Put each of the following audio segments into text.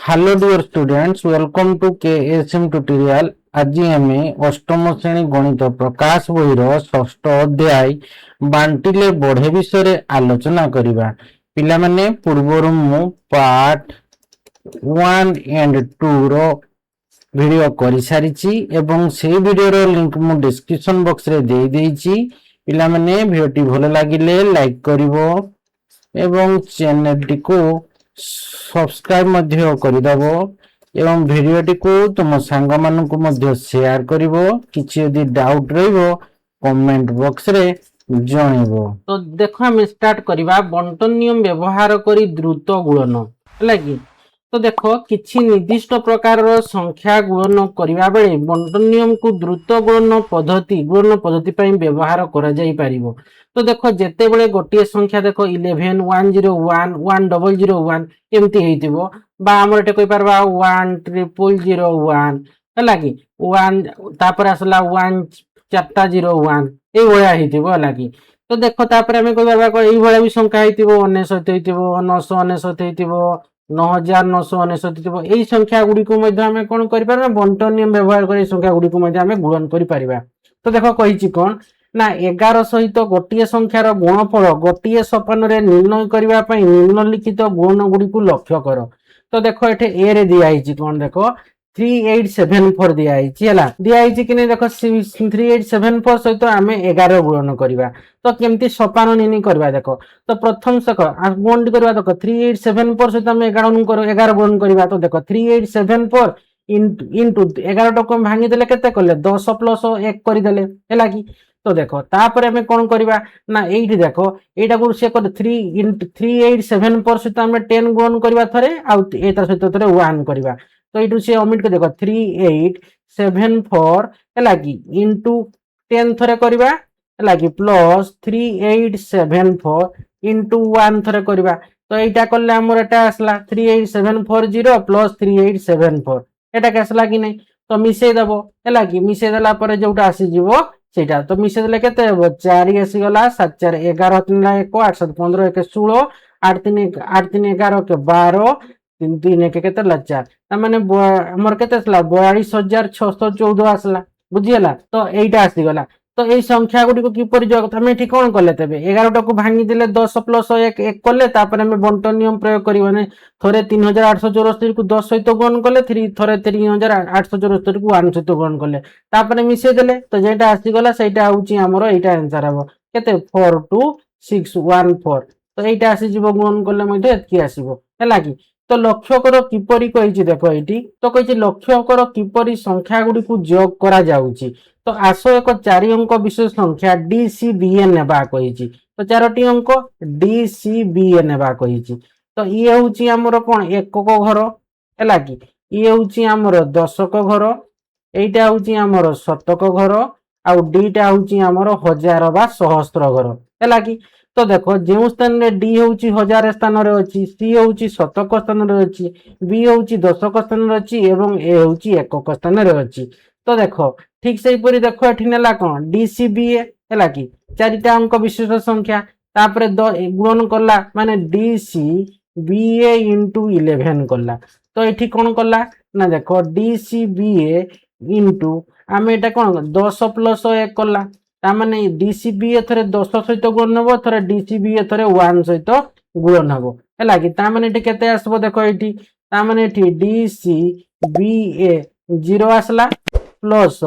Hello dear students, welcome to KSM tutorial. आज आम अष्टम श्रेणी गणित प्रकाश बहिर षष्ठ अध्याय बांटिले बढ़े विषय आलोचना करवा। पिला माने पूर्वर मु पार्ट 1 एंड 2 रो वीडियो करि सारिछि एवं से वीडियो रो लिंक मु डिस्क्रिप्शन बॉक्स रे दे देइछि। पिला माने वीडियो टी भलो लागिले लाइक करिवो एवं चैनल टी को सब्सक्राइब मध्य करदब एवं भिडियोटी को तुम सांग मानक मध्य शेयर करिवो। किछि यदि डाउट रहिबो कमेंट बॉक्स रे जणिबो। तो देखो हम स्टार्ट करबा बंटन नियम व्यवहार करी द्रुत गुणन हैला कि। तो देखो किछि निर्दिष्ट प्रकार संख्या गुणन करबा बेले बंटन नियम को द्रुत गुणन पद्धति पई व्यवहार करा जाई परिबो। तो देखो जेते बेले गोटे संख्या देखो 11 101 1001 एमती हेतिबो बा हमर एटे कहि परबा 10001 हैला कि 1 तापर आसला 1 चारटा 01 ए होया हेतिबो हैला कि। तो देखो तापर हमें कहि परबा एई भले भी संख्या हेतिबो 99 हेतिबो 999 हेतिबो 9999 एई संख्या गुडी को मध्ये हमें कोन करि परबा बंटन नियम व्यवहार करी संख्या गुडी को मध्ये हमें गुणन करि परिबा। तो देखो कहिछि कोन ना 11 सहित गोटे संख्यार गुणफल गोटे सोपान रे निर्णय करिवा पई निम्नलिखित गुण गुडी को लक्ष्य कर। तो देखो एठे ए रे दिया आइछि कोन देखो 3874 दिया आइछि हला दिया आइछि कि नै देखो 3874 सहित हमें 11 गुणन करिवा। तो केमती सोपान निनी करबा देखो। तो प्रथम सक गुण करबा देखो 3874 सहित हमें 11 गुणन करिवा। तो देखो 3874 इनटू 11 टको भांगी देले केते करले 10 प्लस 1 करि देले हैला कि। तो देखो तापर हमें कोन करबा ना एठी देखो एटा को से कर 3 into 3874 सहित हमें 10 गुणन करबा थरे आ एता सहित थरे 1 करबा। तो एटू से ओमिट के देखो 3874 हैला कि इनटू 10 थरे करबा हैला कि प्लस 3874 इनटू 1 थरे करबा। तो एटा करले हमर एटा आसला 38740 प्लस 3874 एटा के आसला कि नै। तो मिसे देबो हैला कि मिसे देला परे जोटा आसी जीवो सेटा। तो मिसे देले केते हेबो 4 आसी गला 7 4 11 3 1 8 7 15 1 16 8 3 8 3 11 के 12 3 3 1 केते ला 4 त माने हमर केते आसला 42614 आसला बुझियला। तो एटा आसी गला। तो एई संख्या गुडी को किपर जोग हमें ठीक कोन करले तबे 11 टको भांगी देले 10 प्लस 1 1 करले तापर हमें बंटन नियम प्रयोग करी माने थरे 3874 को 10 सहित गुणन करले थरे 3874 को 1 सहित गुणन करले तापर मिसे देले। तो जेटा आसी गला सेटा होची हमरो एटा आंसर हबो केते 42614। तो एटा आसी जीवो गुणन करले मध्ये एतकी आसीबो हैला कि। तो लक्ष्य कर किपरि कहिछि देखो एठी। तो कहिछि लक्ष्य कर किपरि संख्या गुडी को जोग करा जाउछि। तो आसो एक 4 अंक विशेष संख्या DCBA नेबा कहिछि। तो 4टी अंक DCBA नेबा कहिछि। तो ये होछि हमरो कोन एकक घर हैला कि ये होछि हमरो दशक घर एटा होछि हमरो शतक घर आ डीटा होछि हमरो हजार बा सहस्त्र घर हैला कि। तो देखो जेउ स्थान रे डी होछि हजार स्थान रे अछि सी होछि शतक स्थान रे अछि बी होछि दशक स्थान रे अछि एवं ए होछि एकक स्थान रे अछि। तो देखो ठीक से परी देखो एठी नेला कोन DCBA हैला कि 4टा अंक विशिष्ट संख्या तापर गुणन करला माने DCBA into 11 करला। तो एठी कोन करला ना देखो DCBA into आमे एटा कोन 10 प्लस 1 करला ता माने DCBA थरे 10 सहित गुणन हबो थरे DCBA थरे 1 सहित गुणन हबो हैला कि। ता माने एठी केते आसबो देखो एठी ता माने एठी DCBA 0 आसला प्लस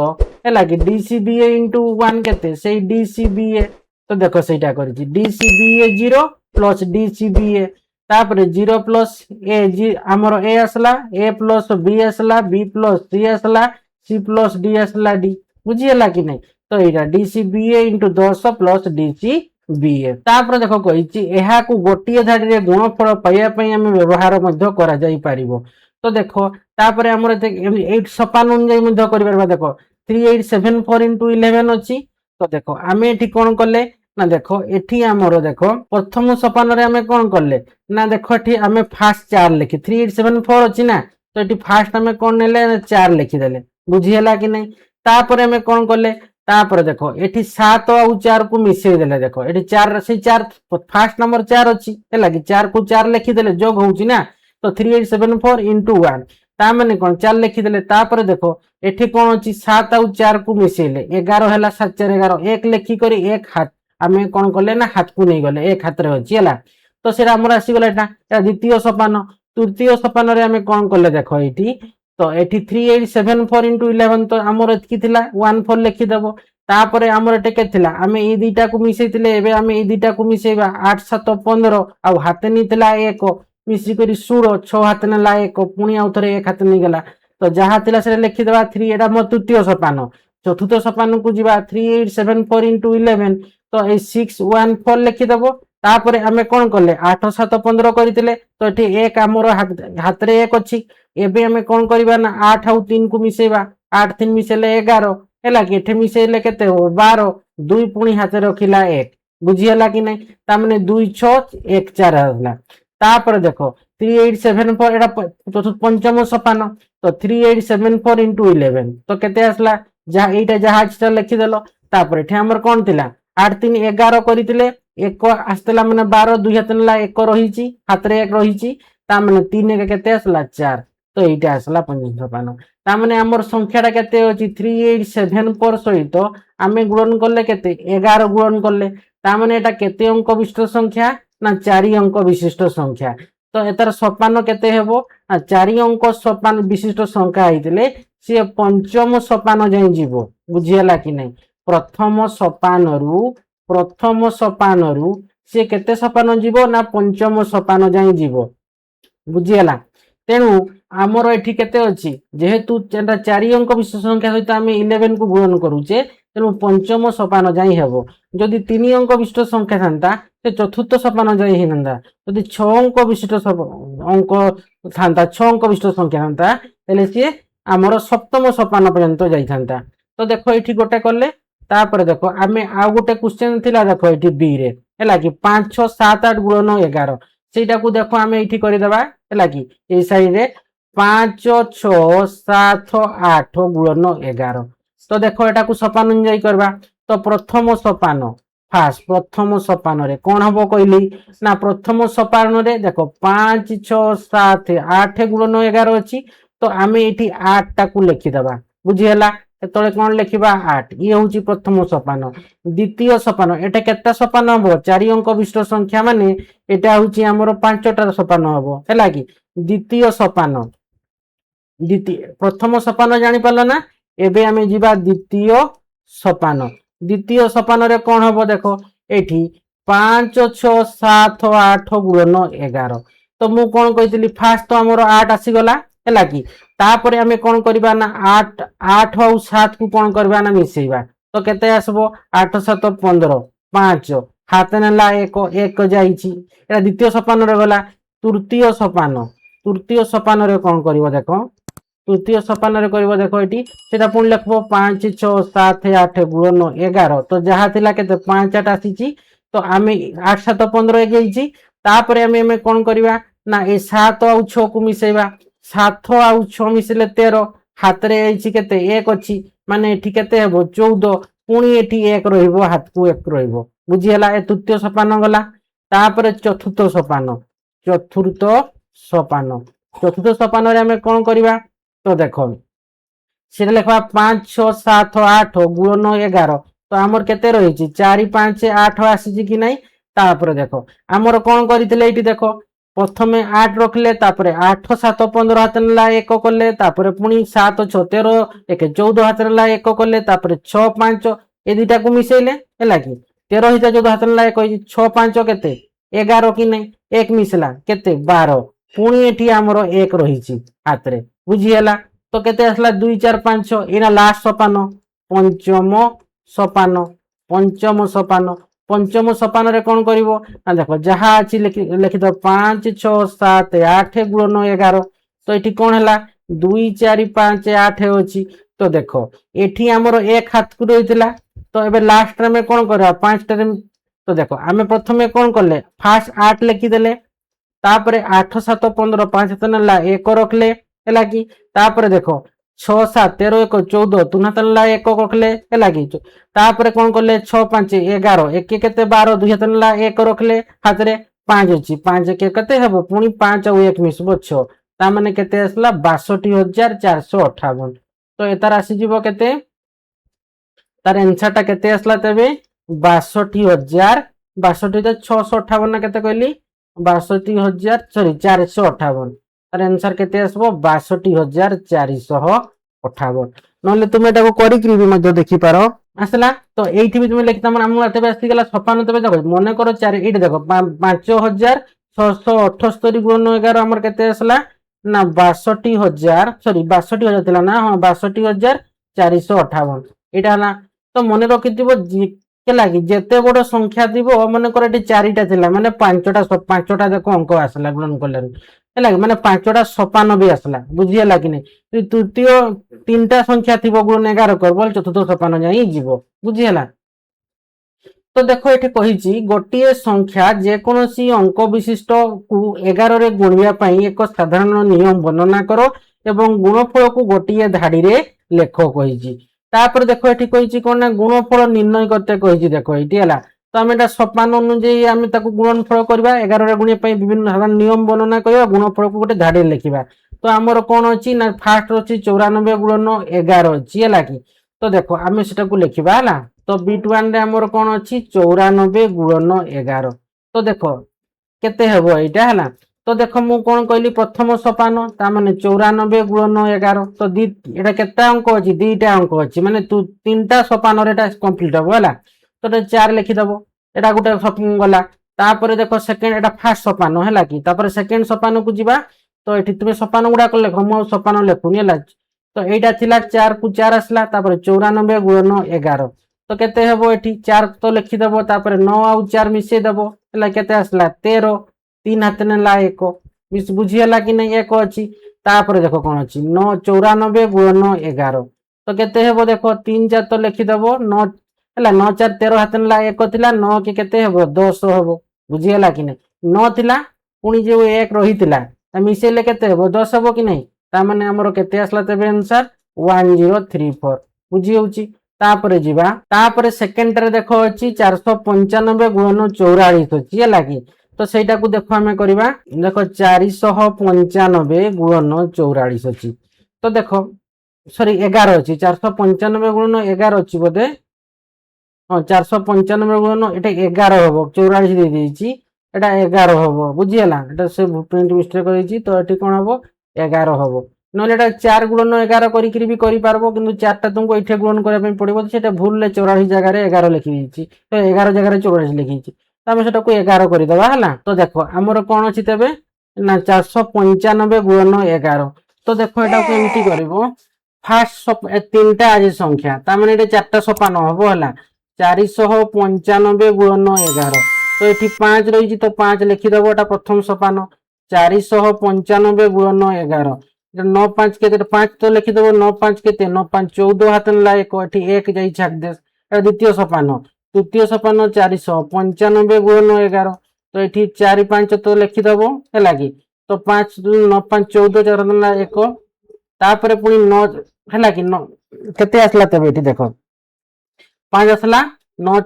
हैला कि DCBA into 1 केते सेई DCBA। तो देखो सेटा करछि DCBA 0 प्लस DCBA तापर 0 प्लस A जी हमरो A आसला A प्लस B आसला B प्लस C आसला C प्लस D आसला D बुझियला कि नै। तो एटा DCBA into 10 प्लस DCBA तापर देखो कहिछि एहा को गोटिए धाडी रे गुणफल पाइया पई हम व्यवहार मध्ये करा जाई परिबो। तो देखो तापर हमर 8 सोपान अनुଯାयी मध्ये करि परबा देखो 3874 into 11 अछि। तो देखो आमे एठी कोन करले ना देखो एठी हमरो देखो प्रथम सोपान रे हमें कोन करले ना देखो एठी हमें फास्ट 4 लिखि 3874 अछि ना। तो एठी फास्ट हमें कोन नेले 4 लिखि देले बुझियला कि नै। तापर हमें कोन करले तापर देखो एठी 7 और 4 को मिसै देले देखो एठी 4 से 4 फास्ट नंबर 4 अछि हैला कि 4 को 4 लिखि देले जोग होउछि ना। तो 3874 इंटू 1 ता माने कोन 4 लिखि देले तापर देखो एठी कोन अछि 7 आउ 4 को मिसेले 11 हैला 7 4 11 1 लिखि करी एक हाथ आमे कोन करले ना हाथ को नै गले एक हाथ रे अछि हैला तो सेरा हमर आसी गला एटा द्वितीय सोपान तृतीय सोपान रे आमे कोन करले देखो एठी तो एठी 3874 इंटू 11 तो हमर एतकी थिला 14 लिखि देबो तापर हमर एटे के थिला आमे ई दुईटा को मिसेइतिले एबे आमे ई दुईटा को मिसेइबा 8 7 15 आ हाथ नि थिला 1 मिसी करी 16 6 हाथ नेला 1 पुणी आउ थरे 1 हाथ नि गला तो जहा थिला से लिखि देबा 3 एटा म तृतीय सोपान चतुर्थ सोपान को जिबा 3874 इंटू 11 तो ए 614 लिखि देबो तापर आमे कोन करले 8 7 15 करितिले तो एठी एक हमर हाथ रे 1 अछि एबे आमे कोन करबा ना 8 आउ 3 को मिसेइबा 8 3 मिसेले 11 हैला कि एठी मिसेइले केते हो 12 2 पुणी हाथ रखिला 1 बुझी हला कि नै ता माने 2 6 1 4 हला तापर देखो 3874 एटा चतुर्थ पंचम सोपान तो 3874 इंटू 11 तो केते आसला जा एटा जहा छिटा लिखि देलो तापर एठी हमर कोन थिला 8 3 11 करितिले 1 आस्तला माने 12 2 हाथ नेला 1 रहिची हाथ रे 1 रहिची ता माने 3 के केते आसला 4 तो एटा आसला पंचम सोपान ता माने हमर संख्याटा केते अछि 3874 सहित आमे गुणन करले केते 11 गुणन करले ता माने एटा केते अंक विशिष्ट संख्या ना 4 अंक विशिष्ट संख्या तो एतर सोपान केते हेबो 4 अंक सोपान विशिष्ट संख्या आइतले से पंचम सोपान जाई जीवो बुझियला कि नै प्रथम सोपानरू से केते सोपान जीवो ना पंचम सोपान जाई जीवो बुझियला तेनु आमर एठी केते अछि जेहेतु एटा 4 अंक विशिष्ट संख्या सहित आमे 11 को गुणन करूचे तेनु पंचम सोपान जाई हेबो जदि 3 अंक विशिष्ट संख्या थांता से चतुर्थ सोपान जाई हिनंदा जदि 6 अंक विशिष्ट अंक थांता 6 अंक विशिष्ट संख्या थांता तले से आमर सप्तम सोपान पर्यंत जाई थांता तो देखो एठी गोटे करले तापर देखो आमे आ गोटे क्वेश्चन थिला देखो एठी बी रे हैला कि 5 6 7 8 गुणन 11 सेटा को देखो आमे एठी करि देबा हैला कि ए साइड रे 5 6 7 8 गुणन 11 तो देखो एटा को सोपान जाई करबा तो प्रथम सोपान फास्ट प्रथम सोपान रे कोन हबो कहली ना प्रथम सोपान रे देखो 5 6 7 8 गुणन 11 अछि तो आमे एठी 8 टा को लिखि देबा बुझी हला तळे कोन लिखिबा 8 ये होची प्रथम सोपान द्वितीय सोपान एटा केटा सोपान हबो 4 अंक विशिष्ट संख्या माने एटा होची हमर 5 टा सोपान हबो हैला कि द्वितीय सोपान द्वितीय प्रथम सोपान जानि पालो ना एबे आमे जिबा द्वितीय सोपान रे कोन हबो देखो एठी 5 6 7 8 गुणन 11 तो मु कोन कहितली फास्ट तो हमर 8 आसी गला हैला कि तापर आमे कोन करबा ना 8 8 और 7 को कोन करबा ना मिसेइबा तो केते आसबो 8 7 15 5 हाथ नेला 1 जाईची एटा द्वितीय सोपान रे गला तृतीय सोपान रे कोन करबो देखो तृतीय सोपान रे करबो देखो एठी सेटा पुन लिखबो 5 6 7 8 गुणन 11 तो जहा थिला केते 5 8 आसीची तो आमे 8 7 15 एक जाईची तापर आमे कोन करबा ना ए 7 और 6 को मिसेइबा 7 और 6 मिसले 13 हाथ रे आइची केते 1 अछि माने एठी केते हेबो 14 पुणी एठी 1 रहिबो हाथ को 1 रहिबो बुझी हला ए तृतीय सोपान गला तापर चतुर्थ सोपान रे हमें कोन करबा तो देखो सेटा लिखबा 5 6 7 8 गुणन 11 तो हमर केते रहिची 4 5 8 आसीची कि नै तापर देखो हमर कोन करितले एठी देखो प्रथमे 8 रखले तापर 8 7 15 हाथ नेला 1 करले तापर पुणी 7 6 13 1 14 हाथ नेला 1 करले तापर 6 5 ए दुटा को मिसेले हैला कि 13 हिता 14 हाथ नेला 1 6 5 केते 11 कि नै 1 मिसला केते 12 पुणी एठी हमर 1 रहिची हाथ रे बुझी हला तो केते आसला 2 4 5 एना लास्ट सोपान पंचम सोपान रे कोन करिवो ना देखो जहा अछि लिखि दो 5 6 7 8 गुणन 11 तो एठी कोन हला 2 4 5 8 अछि तो देखो एठी हमर एक हाथ को रहितला तो एबे लास्ट रे में कोन करबा 5 टा तो देखो आमे प्रथमे कोन करले फास्ट 8 लिखि देले तापर 8 7 15 5 हाथ नेला 1 रखले हैला कि तापर देखो 6 7 13 1 14 तुना तनला 1 रखले हैला कि तापर कोन करले 6 5 11 1 केते 12 2 हाथ नेला 1 रखले हाथ रे ପାଞ୍ଚ ଅଛି, ପାଞ୍ଚ କେତେ ହେବ ପୁଣି 5 ଆଉ 1 ମିଶିବ 6, ତା ମାନେ କେତେ ଆସିଲା 62,458। ତ ଏତାର ଆସିଯିବ କେତେ, ତାର ଆନ୍ସର ଟା କେତେ আসলা তেবে 62,658 না কেতে কইলি 62,000 সরি 458, তার আনসার কেতে আসবো 62,458। নহলে তুমি এটাকে করিকি বি মধ্যে দেখি পারো আসলা। তো এইটি বি তুমি লিখতা মানে আমার তেবে আসিগলা 56, তেবে দেখো মনে করো 4 এইটা দেখো 5,678 গুণ 11 আমার কেতে আসলা না 62,000 সরি 62,000 ଥିଲା না, হ্যাঁ 62,458 এটা হলা। তো মনে রখিথিব ହେଲା କି ଯେତେ ବଡ ସଂଖ୍ୟା ଥିବ ମନେକର ଏଠି 4ଟା ଥିଲା ମାନେ 5ଟା ଦେଖ ଅଙ୍କ ଆସିଲା ଗୁଣନ କଲେ ହେଲା କି ମାନେ 5ଟା 96 ଆସିଲା, ବୁଝି ହେଲା କି ନାଇଁ। ତୃତୀୟ 3ଟା ସଂଖ୍ୟା ଥିବ ଗୁଣନ 11 କରିବ ଚତୁର୍ଥ 56 ଯାଇ ଯିବ, ବୁଝି ହେଲା। ତ ଦେଖ ଏଠି କହିଛି ଗୋଟିଏ ସଂଖ୍ୟା ଯେକୌଣସି ଅଙ୍କ ବିଶିଷ୍ଟ କୁ 11 ରେ ଗୁଣିବା ପାଇଁ ଏକ ସାଧାରଣ ନିୟମ ବର୍ଣ୍ଣନା କର ଏବଂ ଗୁଣଫଳକୁ ଗୋଟିଏ ଧାଡିରେ ଲେଖ କହିଛି। ତାପରେ ଦେଖ ଏଠି କହିଛି କଣ ନା ଗୁଣଫଳ ନିର୍ଣ୍ଣୟ করতে କହିଛି, ଦେଖ ଏଇଠି ହେଲା। ତ ଆମେ এটা 56 ଅନୁଯାୟୀ ଆମେ ତାକୁ ଗୁଣନଫଳ କରିବା, 11 ରେ ଗୁଣିବା ପାଇଁ ବିଭିନ୍ନ ସାଧାରଣ ନିୟମ ବର୍ଣ୍ଣନା କରିବା, ଗୁଣଫଳକୁ ଗୋଟେ ଧାଡିରେ ଲେଖିବା। ତ ଆମର କଣ ଅଛି ନା ଫାର୍ଷ୍ଟ ଅଛି 94 ଗୁଣନ 11 ଅଛି ହେଲା କି। ତ ଦେଖ ଆମେ ସେଟାକୁ ଲେଖିବା ହେଲା। ତ ବିଟ୍ 1 ରେ ଆମର କଣ ଅଛି 94 ଗୁଣନ 11। ତ ଦେଖ କେତେ ହେବ ଏଇଟା ହେଲା। ତ ଦେଖ ମୁଁ କଣ କହିଲି ପ୍ରଥମ ସୋପାନ ତା ମାନେ 94 ଗୁଣନ 11। ତ ଏଟା କେତେ ଅଙ୍କ ଅଛି, ଦିଟା ଅଙ୍କ ଅଛି ମାନେ 3ଟା ସୋପାନରେ ଏଟା କମ୍ପ୍ଲିଟ ହବ ହେଲା। ତ ଏଟା 4 ଲେଖିଦବ, ଏଟା ଗୋଟେ ଗଲା। ତାପରେ ଦେଖ ସେକେଣ୍ଡ ଏଟା ଫାର୍ଷ୍ଟ ସୋପାନ ହେଲା କି, ତାପରେ ସେକେଣ୍ଡ ସୋପାନକୁ ଯିବା। ତ ଏଠି ତୁମେ ସୋପାନ ଗୁଡାକ ଲେଖ, ମୁଁ ସୋପାନ ଲେଖୁନି ହେଲା। ତ এইটা ଥିଲା 4 କୁ 4 আসলা, তারপরে 94 গুণন 11। তো কেতে হবো এটি 4 তো লিখি দেব, তারপরে 9 ଆଉ 4 মিশাই দেব ହେଲା কেতে আসলা 13, 3 হাতে নেলা 1 বুঝি ହେଲା କି নাই 1 ଅଛି। তারপরে দেখো কোন ଅଛି 94 গুণন 11। তো কেতে হবো দেখো 3 4 তো লিখি দেব 9 ହେଲା 9 4 13 ହାତେ ନେଲା 1 ଥିଲା 9 କି କେତେ ହେବ 10 ହେବ, ବୁଝି ହେଲା କି ନାହିଁ। 9 ଥିଲା ପୁଣି ଯୋଉ 1 ରହିଥିଲା ତା ମିଶେଇଲେ କେତେ ହେବ 10 ହେବ କି ନାହିଁ। ତା ମାନେ ଆମର କେତେ আসলা ତେବେ आंसर 1034, ବୁଝି ହେଉଛି। ତାପରେ ଯିବା, ତାପରେ ସେକେଣ୍ଡରେ ଦେଖ ଅଛି 495 ଗୁଣନ 44 ଅଛି ହେଲା କି। ତ ସେଇଟାକୁ ଦେଖ ଆମେ କରିବା, ଦେଖ 495 ଗୁଣନ 44 ଅଛି। ତ ଦେଖ ସରି 11 ଅଛି, 495 ଗୁଣନ 11 ଅଛି ବୋଧେ, ହଁ 495 ଗୁଣନ ଏଟା 11 ହବ, 44 ଦେଇ ଦେଇଛି এটা 11 হব, বুঝি ହେଲା। এটা সে প্রিন্ট মিস্টেক হয়েছি, তো এটি কোন হব 11 হব। নহলে এটা 4 গুণন 11 করিকি বি করি পারবো, কিন্তু 4টা तुमको এঠে গুণন করা ପାଇଁ পড়িব, সেটা ভুললে 84 জায়গায় 11 লিখি দিয়েছি, তো 11 জায়গায় 84 লিখিছি। তো আমি সেটাকে 11 করে দেবা ହେଲା। তো দেখো আমার কোন আছে তেবে না 495 গুণন 11। তো দেখো এটাকে এমতি করিব, ফার্স্ট 3টা আছে সংখ্যা, তার মানে এটা 4টা সোপান হব ହେଲା। 495 গুণন 11। তো এটি 5 রয়েছে, তো 5 লিখিদেব, এটা প্রথম সোপান। 495 গুণন 11, 9 5 কেতে 5 তো লিখিদেব, 9 5 কেতে 9 5 14 হাতে নেলা 1, এটি 1 যাই ছাক দে, এটা দ্বিতীয় সোপান। তৃতীয় সোপান 495 গুণন 11। তো এটি 4 5 তো লিখিদেব ହେଲା কি। তো 5 9 5 14 4 হাতে নেলা 1, তারপরে পুনি 9 ହେଲା কি কেতে আসলা তবে এটি দেখো 5 আসলা 9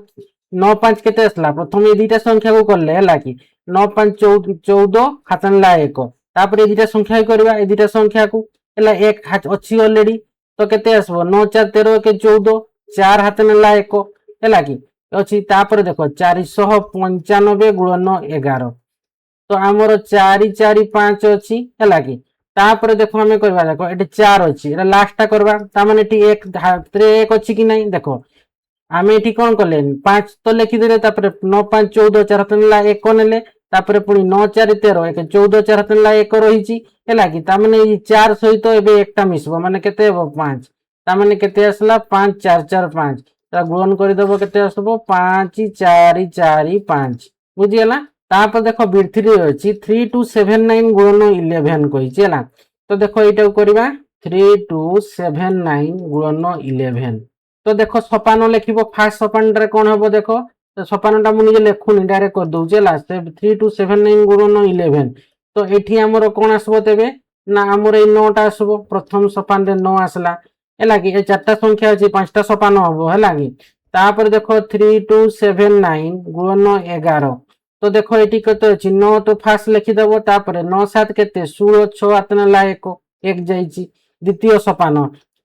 9 5 কেতে আসলা, প্রথমে এই দুইটা সংখ্যাକୁ কলে ହେଲା কি 9 5 14 হাতে নেলা 1, তারপরে এই দুইটা সংখ্যা করিবা, এই দুইটা সংখ্যাକୁ ହେଲା 1 ଅଛି অলরেডি। তো কেতে আসবো 9 4 13 1 14, 4 হাতে নেলা 1 ହେଲା কি ଅଛି। তারপরে দেখো 495 গুণନ 11। তো আমার 4 4 5 ଅଛି ହେଲା କି। তারপরে দেখো আমি করবা, দেখো এটি 4 ଅଛି, এটা লাস্টটা করবা, তার মানে এটি 1 হাতে 1 ଅଛି কি নাই দেখো। আমি এটি কোন কলে 5 তো লিখিদেলে, তারপরে 9 5 14 4 হাতে নেলা 1 নেলে, তারপরে পুনি 9 4 13 1 14 4 হাতে নেলা 1 রহিছি ହେଲା কি। তার মানে এই 4 সহিত এবে একটা মিশব, মানে কেতে হবে 5। তার মানে কেতে আসলা 5 4 4 5, তা গুণন করে দেব, কেতে আসব 5 4 4 5, বুঝি গেলা। তারপর দেখো বিট 3 রয়েছে 3279 গুণন 11 কইছি ହେଲା। তো দেখো এইটাও করিবা 3279 গুণন 11। তো দেখো সোপান লেখিব, ফার্স্ট সোপানটারে কোন হবো দেখো, সোপানটা মু নিজে লেখুনি ডাইরেক্ট করে দউছি ହେଲା। 3279 গুণন 11। তো এটি আমার কোন আসবো তেবে না আমার এই 9টা আসবো, প্রথম সোপানরে 9 আসলা ହେଲା কি। এই 4টা সংখ্যা আছে 5টা সোপান হবো ହେଲା কি। তারপরে দেখো 3279 গুণন 11। তো দেখো এটি কত ଅଛି 9 তো ফার্স্ট লিখিদেব তারপরে 9 7 কেতে 16 6 ହାତ ନେଲା 1 1 ଯାଇଛି দ্বিতীয় সোপান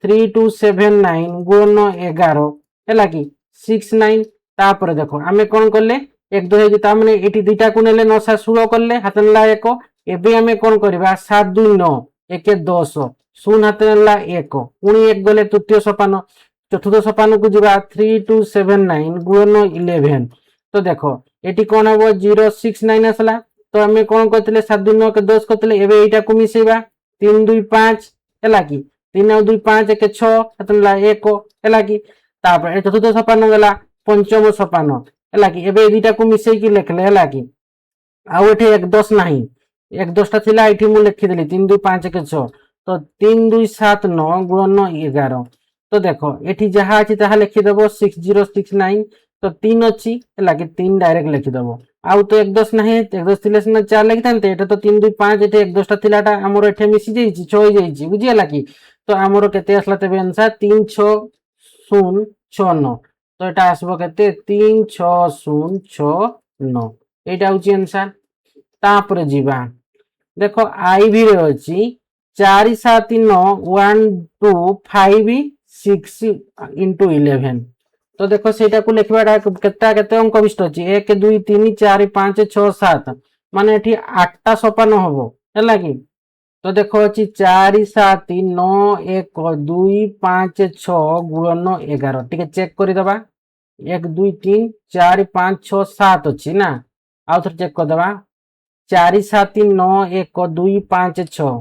3 2 7 9 গুণ 11 ହେଲା କି 6 9 তারপরে দেখো আমি কোন করলে 1 2 ହେଇଛି ତା মানে এটি দুইটা কো নেলে 9 7 16 করলে হাত নেলা 1 ଏବେ ଆମେ কোন କରିବା 7 2 9 1 10 0 ହାତ ନେଲା 1 ପୁଣି 1 ଗଲେ ତୃତୀୟ সোপান চতুর্থ সোপানକୁ ଯିବା 3 2 7 9 গুণ 11 তো দেখো এটি কোন হবো 0 6 9 আসলা তো আমি কোন করতেলে 7 2 9 কে 10 করতেলে এবে এইটাକୁ মিশাইবা 3 2 5 ହେଲା কি 3 ଆଉ 2 5 1 6 ହାତଲା 1 ହେଲା କି ତାପରେ ଏ ଚତୁର୍ଥ সোপান ଗଲା পঞ্চম সোপান ହେଲା କି ଏବେ এই দুইটাକୁ মিশাইକି লেখলে ହେଲା କି ଆଉ এଠି 1 10 ନାହିଁ 1 10 টা ଥିଲା এଠି ମୁଁ লেখিদেলি 3 2 5 1 6 তো 3 2 7 9 গুণ 11 তো দেখো এটি যাহা আছে তাহা লিখিদেব 6069 তো 3 ଅଛି ହେଲା କି 3 ডাইরেক্ট লিখিদেব ଆଉ তো 1 10 ନାହିଁ 1 10 ଥିଲେ ସିନା 4 লিখিଥାନ୍ତେ এটা তো 3 2 5 এটি 1 10 টা ଥିଲାଟା ଆମର ଏଠି ମିଶି ଯାଇଛି 6 ହେଇ ଯାଇଛି ବୁଝି ହେଲା କି তো ଆମର କେତେ ଆସିଲା ତେବେ आंसर 36069 তো এটা আসবে কেতে 36069 এইটা হচ্ছে आंसर তারপরে ଯିବା দেখো আইভি রে ଅଛି 4 7 9 1 2 5 6 into 11 তো দেখো সেটাକୁ লেখিবাটা কেতে অঙ্ক বিষ্ট ଅଛି 1 2 3 4 5 6 7 মানে এটি 8টা সোপান হবো ହେଲା କି তো দেখো ଅଛି 4 7 9 1 2 5 6 গুণ 11 ଟିକେ চেক କରିଦବା 1 2 3 4 5 6 7 ଅଛି ନା ଆଉ ଥରେ চেক କରିଦବା 4 7 9 1 2 5 6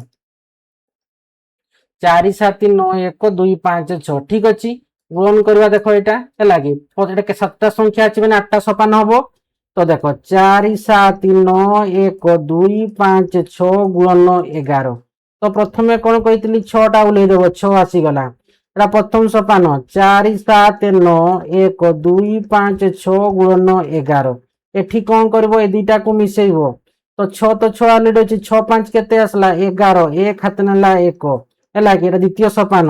4 7 9 1 2 5 6 ঠিক ଅଛି গুণ କରିବା ଦେଖ এটা ହେଲା କି এটা কে সাতটা সংখ্যা আছে মানে 8টা সোপান হবো তো দেখো 4 7 9 1 2 5 6 গুণ 11 তো প্রথমে কোন কইতলি 6টা উলাই দেব 6 আসি গলা এটা প্রথম সোপান 4 7 9 1 2 5 6 গুণ 11 এটি কোন করব এই দুইটাକୁ মিশাইব তো 6 তো 6 অলরেডি আছে 6 5 কেতে আসলা 11 1 হাত নেলা 1 ହେଲା କି এটা দ্বিতীয় সোপান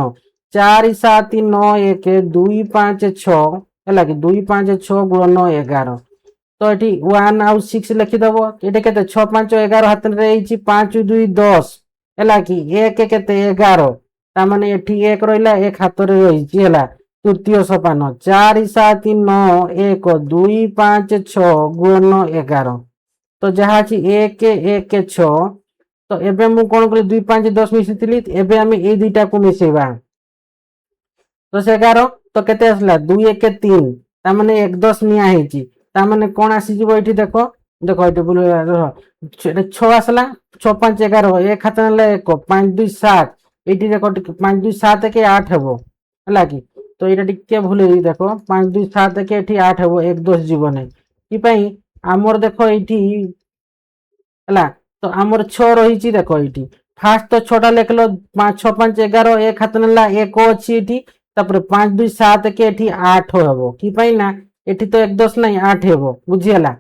4 7 9 1 2 5 6 ହେଲା କି 2 5 6 গুণ 11 তো এটি 1 ଆଉ 6 লিখিদেব এটা কেতে 6 5 11 হাত রে ହେଇଛି 5 2 10 ହେଲା କି 1 କେତେ 11 ତା ମାନେ ଏଠି 1 ରହିଲା 1 ହାତରେ ରହିଛି ହେଲା ତୃତୀୟ সোপান 4 7 9 1 2 5 6 ଗୁଣ 11 তো যাহা আছে 1 1 6 তো এবে মু কোন কলি 2 5 10 মিশিଥିଲି এবে আমি এই দুইটাକୁ মিশাইবা 10 11 তো কেতে আসলা 2 1 3 তা মানে 1 10 নিয়া ହେଇଛି তা মানে কোন আসিଯିବ এটি দেখো দেখো এটি বলে 6 আসলা 6 5 11 1 হাতে নেলে 1 5 2 7 এটি দেখো 5 2 7 কে 8 হবো ହେଲା কি তো এটা টিকে ভুল হেই দেখো 5 2 7 কে এটি 8 হবো 1 10 ଯିବ নাই কি পাই আমর দেখো এইটি ହେଲା তো আমার 6 রহিছি দেখো এইটি ফার্স্ট তো 6টা লিখলো 5 6 5 11 1 হাতে নেলা 1 ଅଛି এটি তারপরে 5 2 7 কে এটি 8 হবো কি পাই না এটি তো 1 10 নাই 8 হবো বুঝি ହେଲା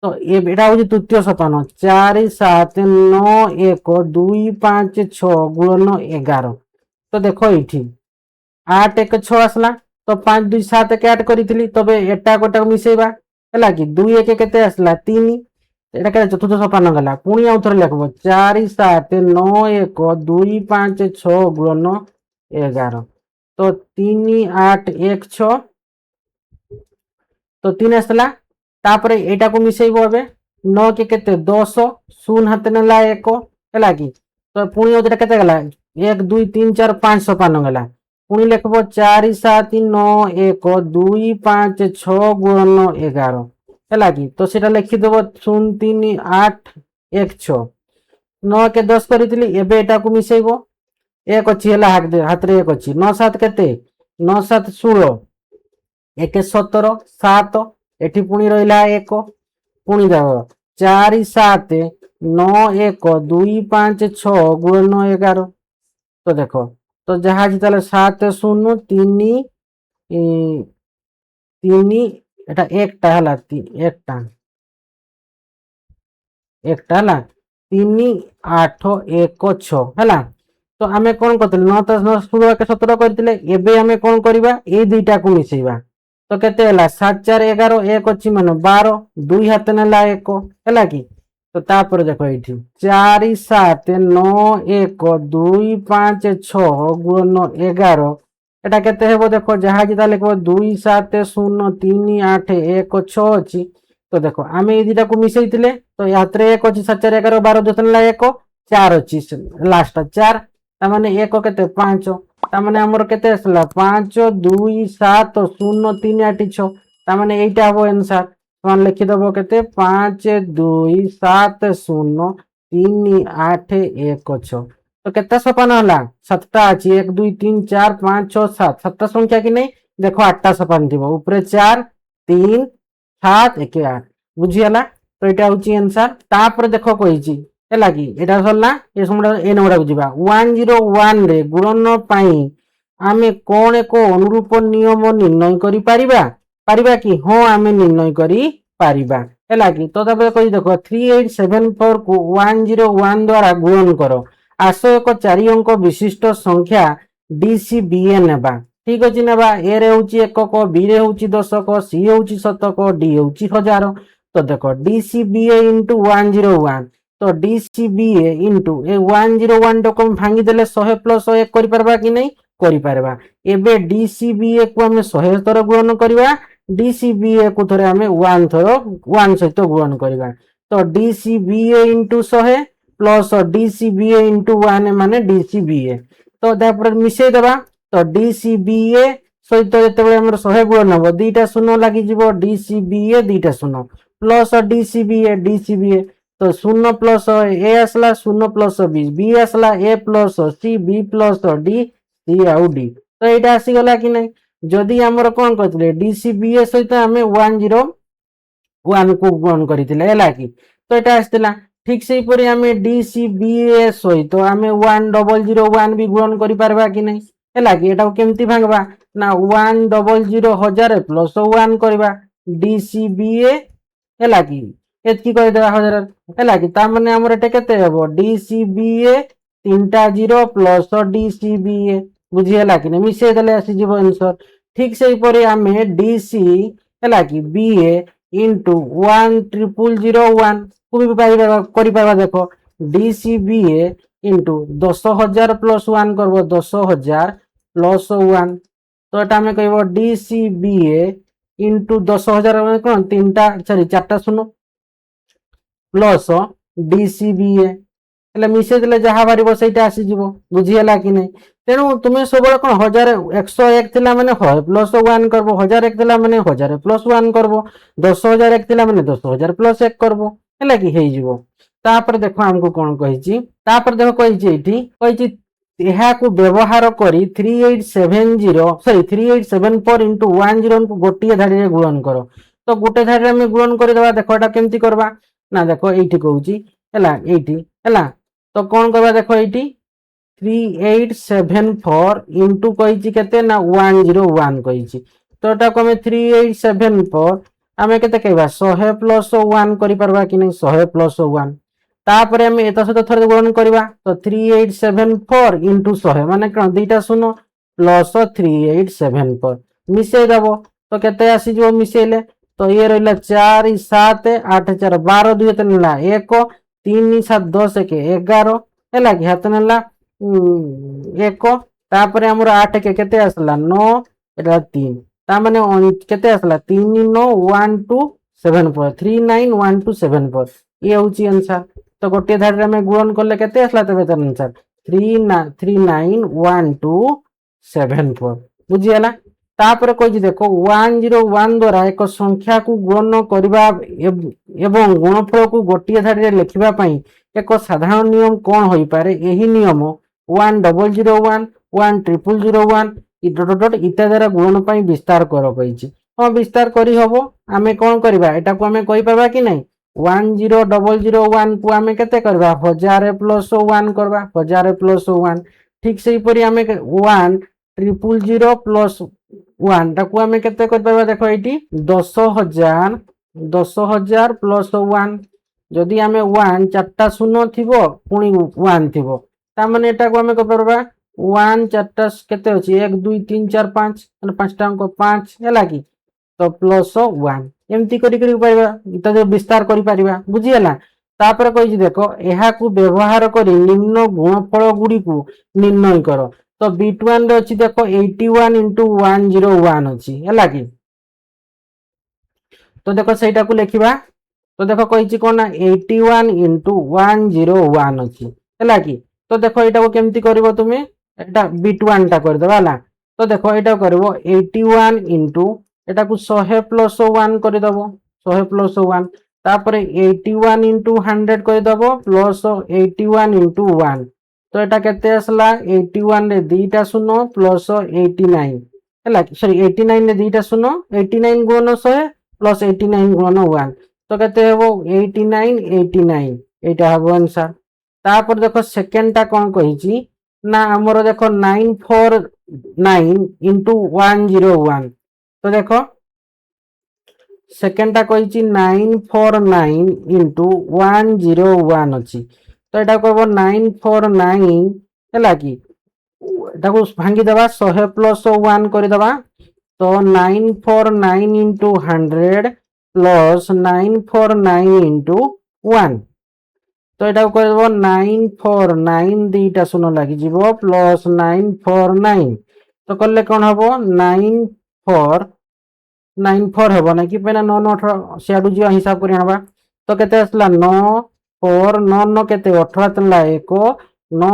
তো এটা হচ্ছে তৃতীয় সোপান 4 7 9 1 2 5 6 গুণ 11 তো দেখো এইটি 8 1 6 আসলা তো 5 2 7 কে 8 করিଥିଲି তবে এটা কোটাକୁ মিশাইবা ହେଲା কি 2 1 কেতে আসলা 3 এটা কেতে চতুর্থ সোপান গলা পুনি আউ থরে লিখবো 4 7 9 1 2 5 6 গুণ 11 তো 3 8 1 6 তো 3 আসলা তারপরে এটাକୁ মিশাইবো হবে 9 কে কেতে 10 0 হাতে নেলা 1 ହେଲା কি তো পুনি ওটা কেতে গলা 1 2 3 4 5 সোপান গলা পুনি লিখবো 4 7 9 1 2 5 6 গুণ 11 ହେଲା କି ତ ସେଟା ଲେଖିଦେବ 0 3 8 1 6 9 କେ 10 କରିଥିଲି ଏବେ ଏଟାକୁ ମିଶେଇବ 1 ଅଛି ହେଲା ହାତରେ 1 ଅଛି 9 7 କେତେ 9 7 16 1 17 7 ଏଠି ପୁଣି ରହିଲା 1 ପୁଣି ଦେବ 4 7 9 1 2 5 6 ଗୁଣ 11 ତ ଦେଖ ତ ଯାହା ଅଛି ତାହେଲେ 7 0 3 3 এটা একটা ହେଲା একটা একটা ହେଲା 3 8 1 6 ହେଲା ତ ଆମେ କଣ କରିଥିଲେ 9 10 16 17 କରିଥିଲେ ଏବେ ଆମେ କଣ କରିବା এই দুইটাକୁ ମିଶେଇବା ତ तो केते हला 7 4 11 एक अछि माने 12 2 हाथ नेला 1 हला कि तो तापर देखो एठी 4 7 9 1 2 5 6 गुणन 11 एटा केते हेबो देखो जहा जिता लिखबो 2 7 0 3 8 1 6 अछि तो देखो आमे ए दिटा को मिसैतिले तो यात्रे 1 अछि 7 4 11 12 2 नेला 1 4 अछि लास्ट 4 ता माने 1 केते 5 ता माने हमर केते असला 5 2 7 0 3 8 6 ता माने एटा हबो आंसर मान लिखि दबो केते 5 2 7 0 3 8 1 6 तो केते सोपान होला 7टा अछि 1 2 3 4 5 6 7 7टा संख्या कि नहीं देखो 8टा सोपान थिबो ऊपर 4 3 7 1 8 बुझी हला तो एटा होची आंसर तापर देखो कहिची ହେଲା କି ଏଟା ସରଲା ଏ ସମୟ ଏ ନମ୍ବରକୁ ଯିବା 101 ରେ ଗୁଣନ ପାଇଁ ଆମେ କଣ ଏକ ଅନୁରୂପ ନିୟମ ନିର୍ଣ୍ଣୟ କରି ପାରିବା କି ହଁ ଆମେ ନିର୍ଣ୍ଣୟ କରି ପାରିବା ହେଲା କି ତ ତାପରେ କହି ଦେଖ 3874 କୁ 101 ଦ୍ୱାରା ଗୁଣନ କର ଆସ ଏକ 4 ଅଙ୍କ ବିଶିଷ୍ଟ ସଂଖ୍ୟା DCBA ନେବା ठीक अछि नेबा ए रे होची एकक बी रे होची दशक सी होची शतक डी होची हजार तो देखो DCBA into 101 तो DCBA into ए 101 को हम भांगी देले 100 प्लस 1 करि परबा कि नहीं करि परबा एबे DCBA को हम 100 थर गुणन करबा DCBA को थरे हम 1 थर 1 सहित गुणन करबा तो DCBA into 100 plus DCBA into 1 माने DCBA तो तापर मिसै देबा तो DCBA सहित जेतेबेले हमर 100 गुणन हबो दुईटा शून्य लागि जिवो DCBA दुईटा शून्य प्लस DCBA तो 0 प्लस ए आसला 0 प्लस बी आसला A plus C B plus D C आउ डी तो एटा आसी गला कि नहीं जदी हमर कोन करथिले DCBA सहित हमें 101 को गुणन करिथिले हैला कि तो एटा आस्तिला ठीक से परी हमें DCBA सहित हमें 1001 भी गुणन करि परबा कि नहीं हैला कि एटा केमती भांगबा ना 100 हजार प्लस 1 करबा DCBA हैला कि एतकी कहि देबा हजार हैला कि ता माने हमर एटा केते हेबो DCBA 3टा 0 प्लस DCBA बुझी हैला कि मिसे देले आसी जीव आंसर ठीक से परी हमें DC हैला कि BA into 10001 को भी पाइबा करि पाबा देखो DCBA into 10000 प्लस 1 करबो 10000 प्लस 1 तो एटा हमें कहबो DCBA into 10000 माने कोन तीनटा सॉरी चारटा शून्य प्लस DCBA એટલે મિસે દેલે ଯାହା ବାରିବ ସେଇଟା ଆସି ଯିବ ବୁଝି ହେଲା କି નહીં ତେଣୁ ତୁମେ ସବୁବେଳେ କଣ 101 ଥିଲା ମାନେ 100 ପ୍ଲସ 1 करबो 1001 ଥିଲା ମାନେ 1000 ପ୍ଲସ 1 करबो 10001 ଥିଲା ମାନେ 10000 ପ୍ଲସ 1 करबो ହେଲା କି ହେଇ ଯିବ ତାପରେ ଦେଖ ଆମକୁ କଣ କହିଛି ତାପରେ ଦେଖ କହିଛି ଏଠି କହିଛି ଏହାକୁ ବ୍ୟବହାର କରି 3870 ସରି 3874 into 10 କୁ ଗୋଟିଏ ଧାଡ଼ିରେ ଗୁଣନ କର ତ ଗୋଟେ ଧାଡ଼ିରେ ଆମେ ଗୁଣନ କରିଦେବା ଦେଖ ଏଟା କେମିତି करबा ना देखो एठी कहूची हैला एठी हैला तो कौन करबा देखो एठी 3874 इनटू कहिची केते ना 101 कहिची तो एटा को हमें 3874 हमें केते कहबा 100 प्लस 1 करि परबा कि नहीं 100 प्लस 1 तापरे हमें एता सहित थोर गुणन करबा तो 3874 इनटू 100 माने कोन दुईटा शून्य प्लस 3874 मिसे दबो तो केते आसी जो मिसेले तो ये रहिला 4 7 8 4 12 2 त नेला 1 3 7 10 के 11 हैला कि हाथ नेला 1 तापरे हमर 8 के केते आसला 9 एटा 3 ता माने केते आसला 3 9 1 2 7 4 3 9 1 2 7 4 ये होची आंसर तो गोटे धाडी रे में गुणन करले केते आसला तबे त आंसर 3 9 1 2 7 4 बुझी हला तापर कहि देखो 101 द्वारा एक संख्या को गुणन करबा एवं गुणफल को गोटिए धाडी रे लिखिबा पई एक साधारण नियम कोन होई पारे एही नियम 1001 10001 डॉट डॉट इत्यादि द्वारा गुणन पई विस्तार कर कहिछि हां विस्तार करी हबो हमें कोन करबा एटा को हमें कहि परबा कि नहीं 10001 को हमें केते करबा 1000 प्लस 1 करबा 1000 प्लस 1 ठीक से परी हमें 100 प्लस 1 टाकू हमें केते कर परबा देखो एटी 10000 प्लस 1 जदी हमें 1 चारटा शून्य थिबो पुनी 1 थिबो ता माने एटा को हमें कर परबा 1 चारटा केते अछि 1 2 3 4 5 माने पांचटा अंक 5 हैला कि तो प्लस 1 एमती करी पारिबा तो विस्तार करि पारिबा बुझियला। तापर कहिछि देखो एहाकू व्यवहार करी निम्न गुणफल गुडी को निर्णय करो। तो B21 रे अछि देखो 81 into 101 अछि हैला कि। तो देखो सेटा को लिखिबा। तो देखो कहिछि कोन ना 81 into 101 अछि हैला कि। तो देखो एटा को केमती करबो तुमे एटा B21 टा कर देबा हैला। तो देखो एटा करबो 81 into एटा को 100 plus 1 कर देबो 100 plus 1 तापर 81 into 100 कर देबो प्लस 81 into 1 तो एटा केते आसला 81 रे दीटा शून्य प्लस 89 हैला सॉरी 89 रे दीटा शून्य 89 गुणन 100 प्लस 89 गुणन 1 तो केते हेबो 89 89 एटा हेबो आंसर। तापर देखो सेकंड टा कोन कहिछि ना हमरो देखो 949 into 101 तो देखो सेकंड टा कहिछि 949 into 101 अछि तो एटा कहबो 949 हैला कि एटाको भांगी देबा 100 प्लस 1 कर देबा तो 949 into 100 प्लस 949 into 1 तो एटा करबो 949 दीटा शून्य लागि जीवो प्लस 949 तो करले कोन हबो 94 हेबो ना कि पेना 9 18 सियाडू जिवा हिसाब करि हबा तो केते असला 9 4 9 9 केते 18 तला 1 9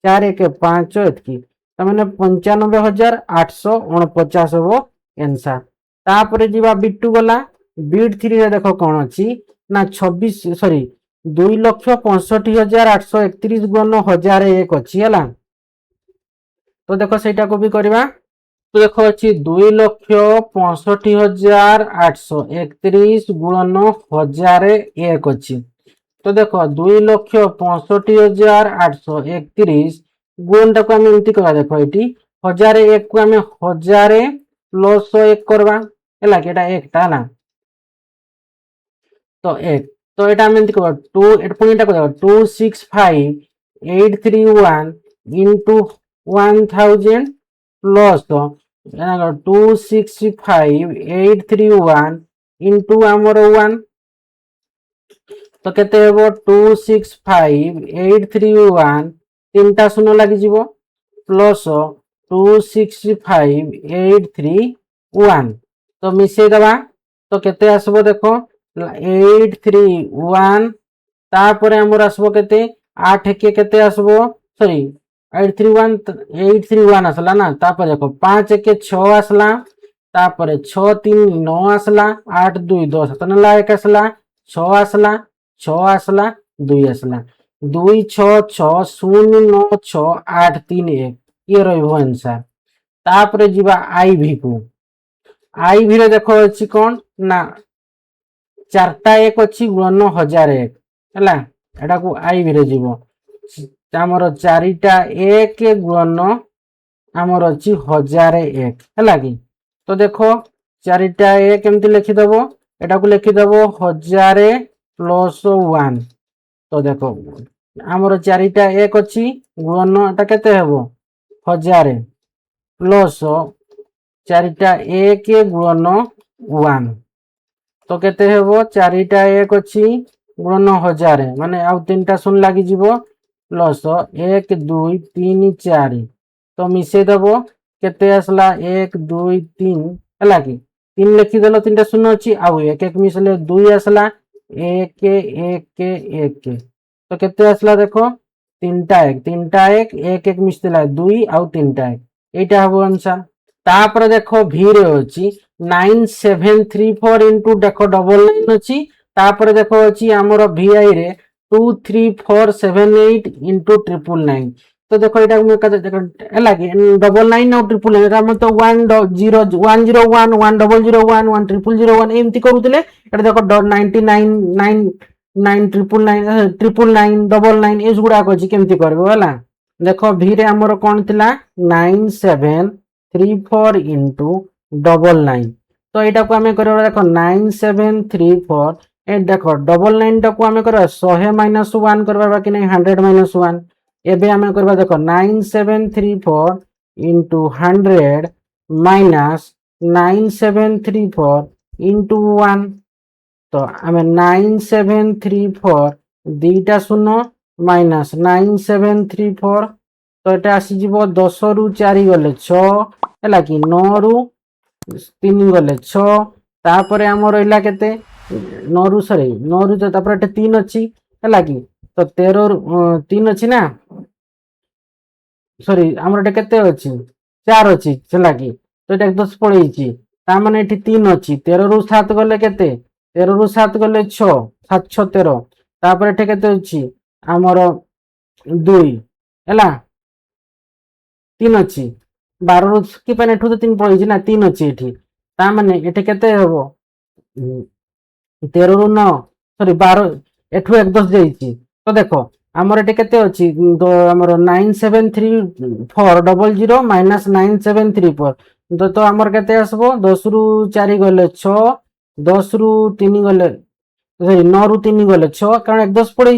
4 1 5 एतकी तमाने 95,849 हेबो आंसर। तापरे जीवा बिट्टू गला बिट 3 रे देखो कोन अछि ना 26 सॉरी 2,65,831 गुण 1001 अछि हला। तो देखो सेटा को भी करबा तो देखो अच्छी 2,65,831 गुणन 1001 अच्छी तो देखो 2,65,831 गुण टाको आम एमती करवा देखो ये 1001 को आम 1000 प्लस 1 करवा है कि एक टा ना तो एक तो एटा आम एमती करवा 265,831 into 1000 प्लस 265,831 into आमर 1 तो केते हेबो 265,831 तीनटा शून्य लागि जीवो प्लस 265,831 तो मिसे दबा तो केते आसबो देखो 831 तापरे हमर आसबो केते 8 के केते आसबो सॉरी 831 आसला ना तापर देखो 5 के 6 आसला तापर 6 3 9 आसला 8 2 10 तनला 1 आसला 6 आसला 6 आसला 2 आसला 2 6 6 0 9 6 8 3 1 ये रहइबो आंसर। तापर जीवा आईवी को आईवी रे देखो अछि कोन ना चारटा 1 अछि गुणन 1001 हला एटा को आईवी रे जीवो हमर चारिटा 1 गुणन हमर अछि 1001 हला कि तो देखो चारिटा 1 केमति लिखि दबो एटा को लिखि दबो 1000 प्लस 1 तो देखो हमर चारिटा 1 अछि गुणन एटा केते हेबो 1000 प्लस चारिटा 1 गुणन 1 तो केते हेबो चारिटा 1 अछि गुणन 1000 माने आउ तीनटा शून्य लागि जीवो प्लस 1 2 3 4 तो मिसे दबो केते आसला 1 2 3 हला कि 3 लिखि देलो तीनटा शून्य अछि आउ 1 1 मिसले 2 आसला 1 1 1 तो केते आसला देखो तीनटा 1 1 1 मिसला 2 आउ तीनटा 1 एटा हबो आंसर। तापर देखो भी रे अछि 9734 इनटू देखो डबल लाइन अछि तापर देखो अछि हमर VI रे 23478 इनटू 999 तो देखो एटा देखो एला कि डबल 9 और 999 हम तो 101 101 1001 1001 एमती करूतले एटा देखो 99 999 डबल 9 एस गुडा अछि केमती करबो हला देखो भी रे हमर कोन थिला 9734 इनटू डबल 9 तो एटा को हमें करबा देखो 9734 ए देखो डबल 9 टा को हमें करबा 100 माइनस 1 करबा कि नहीं 100 माइनस 1 एबे हमें करबा देखो 9734 इनटू 100 माइनस 9734 into 1 तो आम 9734 दुईटा शून्य माइनस 9734 तो ये आसीज 10 रु 4 गले 6 है कि 9 रु 3 गले 6 तापर आम रहा के 9 रु सॉरी 9 रु 3 अच्छी है कि तो 13 3 अच्छी ना सॉरी आमर केते अच्छी 4 अच्छी है कि तो ये 10 पड़े ताने ये 3 अच्छी 13 रु 7 गले के 13 रु 7 गले 6 7 6 13 तापर ये केते अच्छी आमर 2 है 3 अच्छी 12 रु कि एठू तो 3 पड़े ना 3 अच्छी ताने ये केते हम 13 रु 9 सॉरी 12 एठू 1 10 जाइए तो देखो आमर ये केते अच्छी तो आमर 973400 माइनस 9734 तो आमर केते आसबो 10 रु 4 गले 6 10 रु 3 गले सॉरी 9 रु 3 गले 6 कारण 1 10 पड़े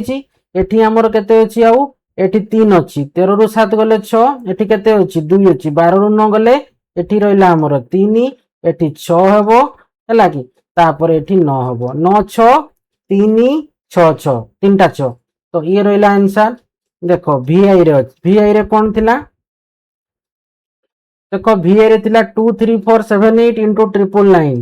एठी आमर केते अछि आउ एठी 3 अछि 13 रु 7 गले 6 एठी केते अछि 2 अछि 12 रु 9 गले एठी रहिला आमर 3 एठी 6 हेबो हैला कि तापर एठी 9 हेबो 9 6 3 6 6 तीनटा 6 तो ये रहिला आंसर देखो VI रे VI रे कोन थिला देखो VI रे थिला 23478 into 999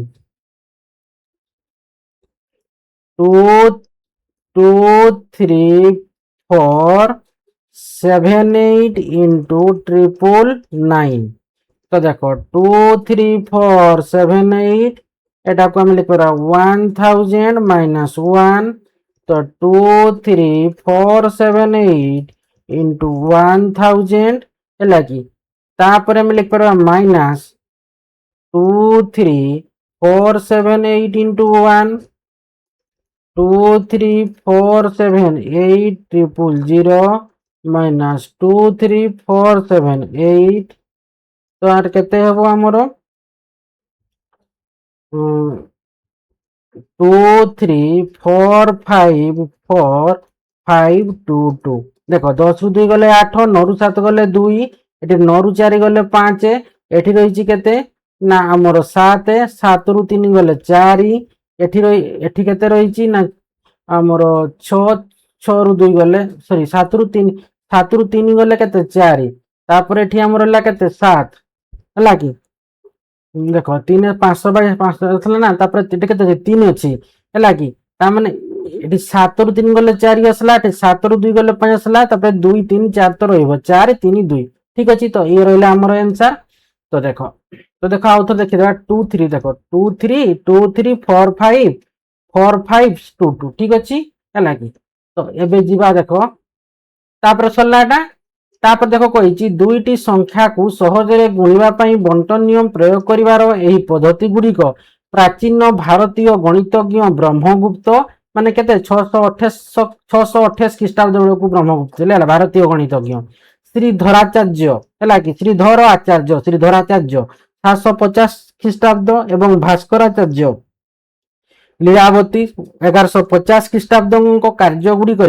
23478 into 999 तो देखो 23478 एटा को हम लिख रहा 1000 माइनस 1 तो 23478 into 1000 है कि तापर हम लिख रहा माइनस 23478 into 1 23478 माइनस 23478 तो आर केते हेबो हमरो 2345422 देखो 10 रु 2 गले 8 9 रु 7 गले 2 एठी 9 रु 4 गले 5 एठी रहिची केते ना हमरो 7 7 रु 3 गले 4 एठी केते रहिची ना हमरो 6 6 रु 2 गले सॉरी 7 रु 3 गले केते 4 तापर एठी हमरो ला केते 7 हला कि देखो 3 500 बाय 500 थला ना तापर एठी केते 3 अछि हला कि ता माने एठी 7 रु 3 गले 4 असला एठी 7 रु 2 गले 5 असला तापर 2 3 4 तो रहइबो 4 3 2 ठीक अछि तो ये रहला हमर आंसर तो देखो आउ तो देखि देबा 2 3 देखो 2 3 2 3 4 5 4 5 2 2 ठीक अछि हला कि तो एबे जीवा देखो तापर सल्लाटा तापर देखो कहिची दुईटी संख्या को सहजरे गुणिबा पई बंटन नियम प्रयोग करिवार एही पद्धति गुडी को प्राचीन भारतीय गणितज्ञ ब्रह्मगुप्त माने केते 628 ख्रीष्टाब्द बेलू ब्रह्मगुप्त ले भारतीय गणितज्ञ श्रीधराचार्य है कि श्रीधर आचार्य 750 ख्रीष्टाब्द एवं भास्कराचार्य लीलावती 1150 ख्रीष्टाब्द कार्य गुड़िक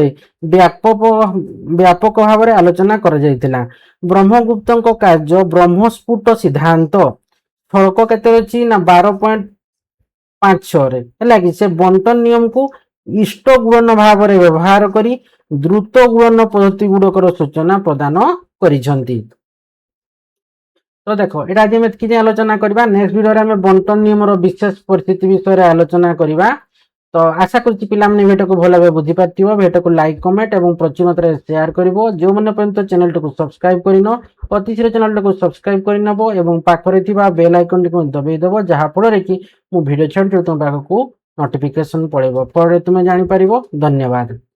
व्यापक भाव में आलोचना कर ब्रह्मगुप्त कार्य ब्रह्मस्फुट सिद्धांत फलक के 12.56 है कि से बंटन नियम को इष्ट गुणन भाव में व्यवहार करी द्रुत गुणन पद्धति गुड़कर सूचना प्रदान करिसेंती। तो देखो एटा जे कि आलोचना करबा नेक्स्ट वीडियो रे हम बंटन नियम रो विशेष परिस्थिति विषय रे आलोचना करबा। तो आशा करछि पिला माने वीडियो को भलो भाबे बुझि पाथिबो वीडियो को लाइक कमेंट एवं प्रचुर मात्रा रे शेयर करिवो जो माने पर्यंत चैनल को सब्सक्राइब करिनो अति शीघ्र चैनल को सब्सक्राइब करिनबो एवं पाखरे थिबा बेल आइकन को दबाई देबो जहा फଳରେ कि मु वीडियो छाडु तुम पाखकू नोटिफिकेशन पळेबो पर तुमे जानि परिबो। धन्यवाद।